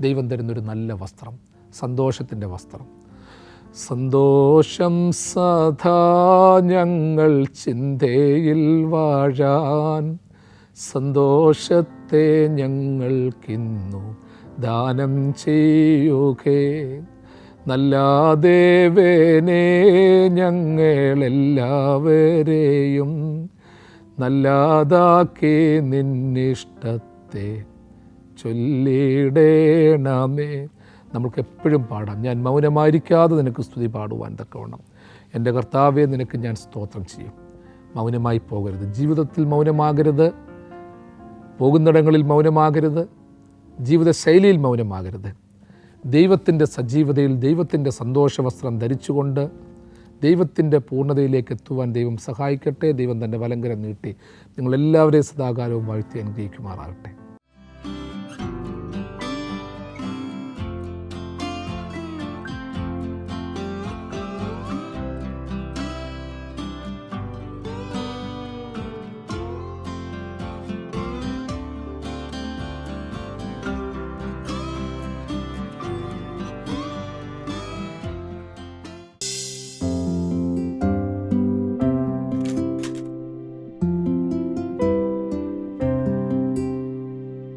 ദൈവം തരുന്നൊരു നല്ല വസ്ത്രം, സന്തോഷത്തിൻ്റെ വസ്ത്രം. സന്തോഷം സദാ ഞങ്ങൾ ചിന്തയിൽ വാഴാൻ, സന്തോഷത്തെ ഞങ്ങൾക്കിന്നു ദാനം ചെയ്യുകേ. നല്ല ദേവനെ ഞങ്ങളെല്ലാവരെയും നല്ലതാക്കി നിന്നിഷ്ടത്തെ ചൊല്ലിടേണമേ. നമ്മൾക്ക് എപ്പോഴും പാടാം, ഞാൻ മൗനമായിരിക്കാതെ നിനക്ക് സ്തുതി പാടുവാൻ തക്കവണ്ണം എൻ്റെ കർത്താവേ നിനക്ക് ഞാൻ സ്തോത്രം ചെയ്യും. മൗനമായി പോകരുത്, ജീവിതത്തിൽ മൗനമാകരുത്, പോകുന്നിടങ്ങളിൽ മൗനമാകരുത്, ജീവിതശൈലിയിൽ മൗനമാകരുത്. ദൈവത്തിൻ്റെ സജീവതയിൽ ദൈവത്തിൻ്റെ സന്തോഷവസ്ത്രം ധരിച്ചുകൊണ്ട് ദൈവത്തിൻ്റെ പൂർണ്ണതയിലേക്ക് എത്തുവാൻ ദൈവം സഹായിക്കട്ടെ. ദൈവം തൻ്റെ വലങ്കരം നീട്ടി നിങ്ങളെല്ലാവരെയും സദാകാലവും വാഴ്ത്തി അനുഗ്രഹിക്കുമാറാകട്ടെ.